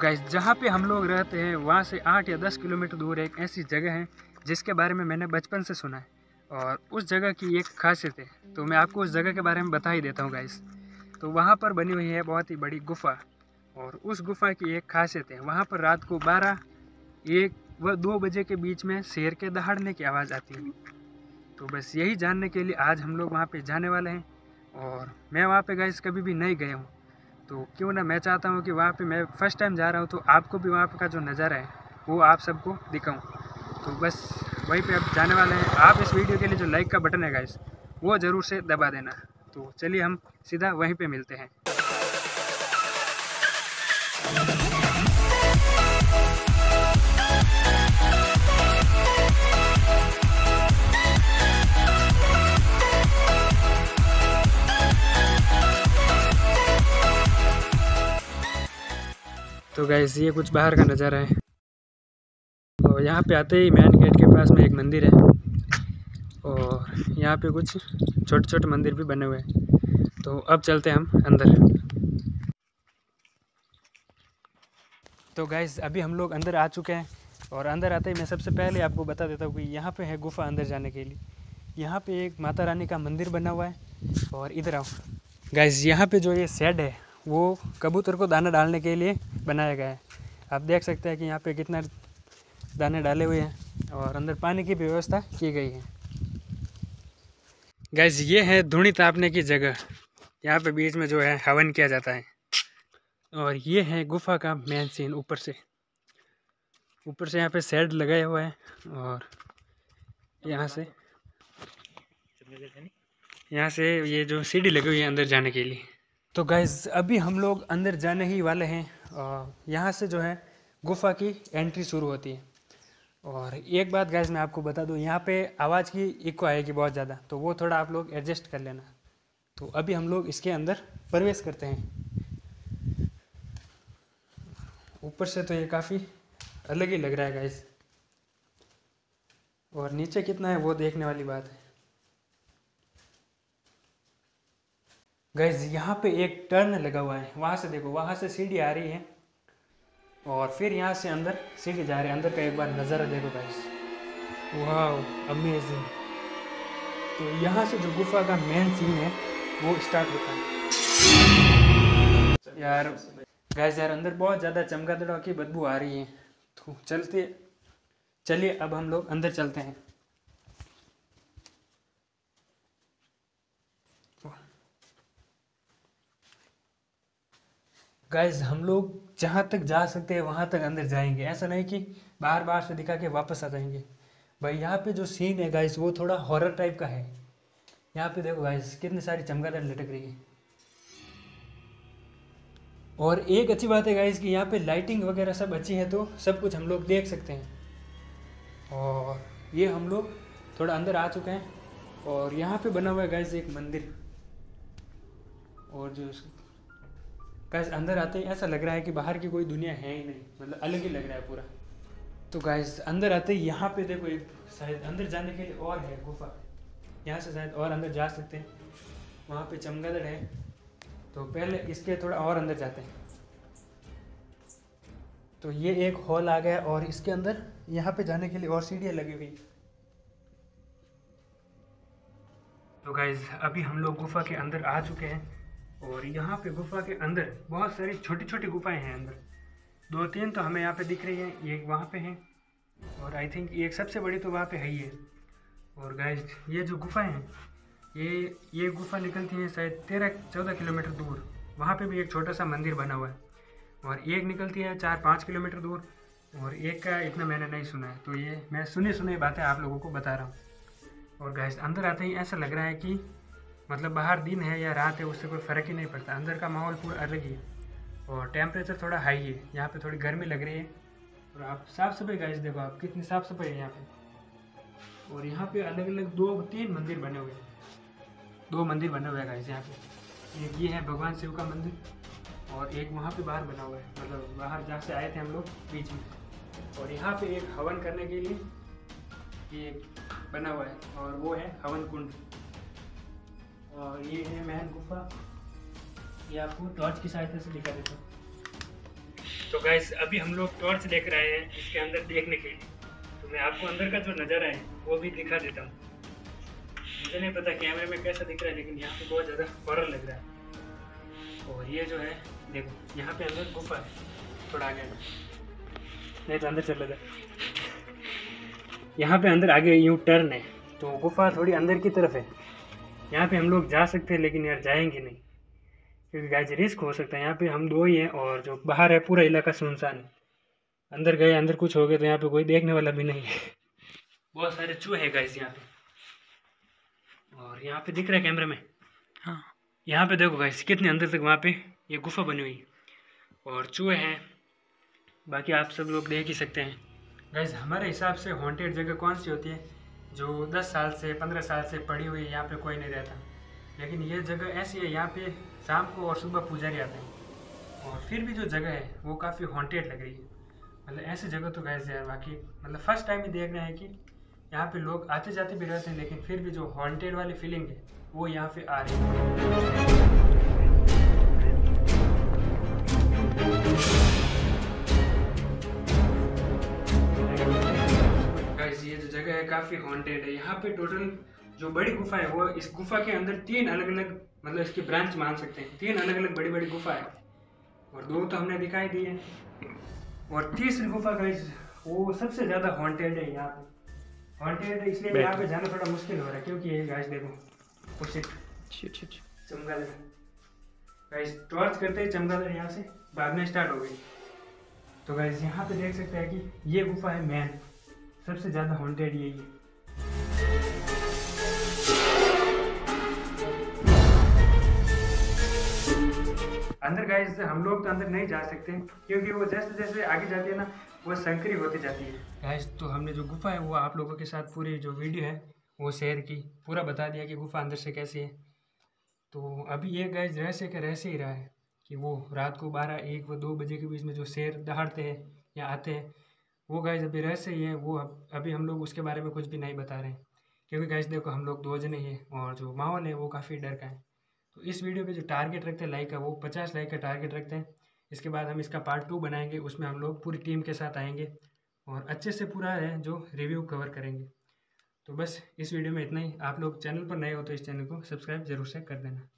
Guys जहाँ पे हम लोग रहते हैं वहाँ से 8 या 10 किलोमीटर दूर एक ऐसी जगह है जिसके बारे में मैंने बचपन से सुना है और उस जगह की एक खासियत है। तो मैं आपको उस जगह के बारे में बता ही देता हूँ गाइस। तो वहाँ पर बनी हुई है बहुत ही बड़ी गुफ़ा और उस गुफ़ा की एक खासियत है, वहाँ पर रात को 12, 1 व 2 बजे के बीच में शेर के दहाड़ने की आवाज़ आती है। तो बस यही जानने के लिए आज हम लोग वहाँ पे जाने वाले हैं और मैं वहाँ पे गाइस कभी भी नहीं गया हूँ, तो क्यों ना मैं चाहता हूँ कि वहाँ पे मैं फ़र्स्ट टाइम जा रहा हूँ तो आपको भी वहाँ का जो नज़ारा है वो आप सबको दिखाऊँ। तो बस वहीं पे अब जाने वाले हैं। आप इस वीडियो के लिए जो लाइक का बटन है गाइस वो ज़रूर से दबा देना। तो चलिए हम सीधा वहीं पे मिलते हैं। तो गाइस ये कुछ बाहर का नज़ारा है और यहाँ पे आते ही मेन गेट के पास में एक मंदिर है और यहाँ पे कुछ छोटे छोटे मंदिर भी बने हुए हैं। तो अब चलते हैं हम अंदर। तो गाइस अभी हम लोग अंदर आ चुके हैं और अंदर आते ही मैं सबसे पहले आपको बता देता हूँ कि यहाँ पे है गुफ़ा अंदर जाने के लिए। यहाँ पे एक माता रानी का मंदिर बना हुआ है और इधर आओ गाइस, यहाँ पे जो ये शेड है वो कबूतर को दाना डालने के लिए बनाया गया है। आप देख सकते हैं कि यहाँ पे कितना दाने डाले हुए हैं और अंदर पानी की व्यवस्था की गई है। गाइस ये है धूनी तापने की जगह, यहाँ पे बीच में जो है हवन किया जाता है। और ये है गुफा का मेन सीन। ऊपर से यहाँ पे शेड लगाया हुआ है और यहाँ से ये जो सीढ़ी लगी हुई है अंदर जाने के लिए। तो गाइस अभी हम लोग अंदर जाने ही वाले हैं और यहाँ से जो है गुफा की एंट्री शुरू होती है। और एक बात गाइस मैं आपको बता दूं, यहाँ पे आवाज़ की इको आएगी बहुत ज़्यादा, तो वो थोड़ा आप लोग एडजस्ट कर लेना। तो अभी हम लोग इसके अंदर प्रवेश करते हैं। ऊपर से तो ये काफ़ी अलग ही लग रहा है गाइस, और नीचे कितना है वो देखने वाली बात है। गाइस यहाँ पे एक टर्न लगा हुआ है, वहाँ से देखो, वहाँ से सीढ़ी आ रही है और फिर यहाँ से अंदर सीढ़ी जा रही है। अंदर का एक बार नज़ारा देखो गाइस, वाह अमेजिंग। तो यहाँ से जो गुफा का मेन सीन है वो स्टार्ट होता है। यार गाइस यार अंदर बहुत ज़्यादा चमगादड़ों की बदबू आ रही है, तो चलिए अब हम लोग अंदर चलते हैं। गाइस हम लोग जहाँ तक जा सकते हैं वहाँ तक अंदर जाएंगे, ऐसा नहीं कि बाहर से दिखा के वापस आ जाएंगे। भाई यहाँ पे जो सीन है गाइस वो थोड़ा हॉरर टाइप का है। यहाँ पे देखो गाइस कितनी सारी चमगादड़ लटक रही है। और एक अच्छी बात है गाइस कि यहाँ पे लाइटिंग वगैरह सब अच्छी है, तो सब कुछ हम लोग देख सकते हैं। और ये हम लोग थोड़ा अंदर आ चुके हैं और यहाँ पे बना हुआ है गाइस एक मंदिर। और जो गाइस अंदर आते ही ऐसा लग रहा है कि बाहर की कोई दुनिया है ही नहीं, मतलब अलग ही लग रहा है पूरा। तो गाइस अंदर आते ही यहाँ पे देखो एक शायद अंदर जाने के लिए और है गुफा, यहाँ से शायद और अंदर जा सकते हैं। वहाँ पे चमगादड़ है, तो पहले इसके थोड़ा और अंदर जाते हैं। तो ये एक हॉल आ गया और इसके अंदर यहाँ पे जाने के लिए और सीढ़ियाँ लगी हुई। तो गाइस अभी हम लोग गुफा के अंदर आ चुके हैं और यहाँ पे गुफा के अंदर बहुत सारी छोटी छोटी गुफाएं हैं। अंदर 2-3 तो हमें यहाँ पे दिख रही हैं, एक वहाँ पे है और आई थिंक एक सबसे बड़ी तो वहाँ पे है ही है। और गाइस ये जो गुफाएं हैं ये गुफा निकलती है शायद 13-14 किलोमीटर दूर, वहाँ पे भी एक छोटा सा मंदिर बना हुआ है। और एक निकलती है 4-5 किलोमीटर दूर और एक का इतना मैंने नहीं सुना है, तो ये मैं सुनी बातें आप लोगों को बता रहा हूँ। और गाइस अंदर आते ही ऐसा लग रहा है कि मतलब बाहर दिन है या रात है उससे कोई फ़र्क ही नहीं पड़ता, अंदर का माहौल पूरा अलग ही है और टेम्परेचर थोड़ा हाई है। यहाँ पे थोड़ी गर्मी लग रही है और आप साफ़ सफाई गाइस देखो आप कितनी साफ़ सफाई है यहाँ पे। और यहाँ पे अलग अलग 2-3 मंदिर बने हुए हैं, 2 मंदिर बने हुए हैं गाइस यहाँ पे। एक ये है भगवान शिव का मंदिर और एक वहाँ पे बाहर बना हुआ है, मतलब बाहर जहाँ से आए थे हम लोग बीच में। और यहाँ पे एक हवन करने के लिए ये बना हुआ है और वो है हवन कुंड। और ये है मेन गुफा, ये आपको टॉर्च की सहायता से दिखा देता हूँ। तो गाइस अभी हम लोग टॉर्च लेकर आए हैं इसके अंदर देखने के लिए। तो मैं आपको अंदर का जो नज़ारा है वो भी दिखा देता हूँ। मुझे नहीं पता कैमरे में कैसा दिख रहा है, लेकिन यहाँ पे बहुत ज़्यादा हॉरर लग रहा है। और ये जो है देखो, यहाँ पे अंदर गुफा है, थोड़ा आगे नहीं तो अंदर चला जाए। यहाँ पे अंदर आगे यूँ टर्न है, तो गुफा थोड़ी अंदर की तरफ है। यहाँ पे हम लोग जा सकते हैं, लेकिन यार जाएंगे नहीं क्योंकि गाइस रिस्क हो सकता है। यहाँ पे हम दो ही हैं और जो बाहर है पूरा इलाका सुनसान है। अंदर गए, अंदर कुछ हो गया तो यहाँ पे कोई देखने वाला भी नहीं है। बहुत सारे चूहे हैं गाइस यहाँ पे। और यहाँ पे दिख रहा है कैमरे में, हाँ यहाँ पे देखो गाइस कितने अंदर तक वहाँ पे ये गुफा बनी हुई है और चूहे हैं। बाकी आप सब लोग देख ही सकते हैं। गाइस हमारे हिसाब से हॉन्टेड जगह कौन सी होती है जो 10 साल से 15 साल से पड़ी हुई है, यहाँ पे कोई नहीं रहता। लेकिन ये जगह ऐसी है, यहाँ पे शाम को और सुबह पुजारी आते हैं और फिर भी जो जगह है वो काफ़ी हॉन्टेड लग रही है। मतलब ऐसी जगह तो गाइस यार बाकी मतलब फर्स्ट टाइम ही देख रहे हैं कि यहाँ पे लोग आते जाते भी रहते हैं, लेकिन फिर भी जो हॉन्टेड वाली फीलिंग है वो यहाँ पे आ रही है। गाइस ये जो जगह है काफ़ी हॉन्टेड है। यहाँ पे टोटल जो बड़ी गुफा है वो इस गुफा के अंदर 3 अलग अलग मतलब इसकी ब्रांच मान सकते हैं। 3 अलग अलग बड़ी बड़ी गुफा है और 2 तो हमने दिखाई दी है। और तीसरी गुफा गाइस वो सबसे ज़्यादा हॉन्टेड है। यहाँ पे हॉन्टेड है इसलिए यहाँ पे जाना थोड़ा मुश्किल हो रहा है क्योंकि ये गाइस देखो उसे चमगादड़ गाइस टॉर्च करते ही चमगादड़ यहाँ से भागना स्टार्ट हो गई। तो गाइस यहाँ पे देख सकते हैं कि ये गुफा है मेन, सबसे ज़्यादा हॉन्टेड यही है। अंदर गाइस हम लोग तो अंदर नहीं जा सकते क्योंकि वो जैसे जैसे आगे जाती है ना वो संकरी होती जाती है। गाइस तो हमने जो गुफा है वो आप लोगों के साथ पूरी जो वीडियो है वो शेयर की, पूरा बता दिया कि गुफा अंदर से कैसी है। तो अभी ये गाइस रहस्य का रहस्य ही रहा है कि वो रात को 12, 1 व 2 बजे के बीच में जो शेर दहाड़ते हैं या आते हैं वो गाइस अभी रहस्य ही है। वो अभी हम लोग उसके बारे में कुछ भी नहीं बता रहे हैं क्योंकि गाइस देखो हम लोग 2 जने हैं और जो माहौल है वो काफ़ी डर का है। तो इस वीडियो पे जो टारगेट रखते हैं लाइक का, वो 50 लाइक का टारगेट रखते हैं। इसके बाद हम इसका पार्ट 2 बनाएंगे, उसमें हम लोग पूरी टीम के साथ आएंगे और अच्छे से पूरा है जो रिव्यू कवर करेंगे। तो बस इस वीडियो में इतना ही। आप लोग चैनल पर नए हो तो इस चैनल को सब्सक्राइब जरूर से कर देना।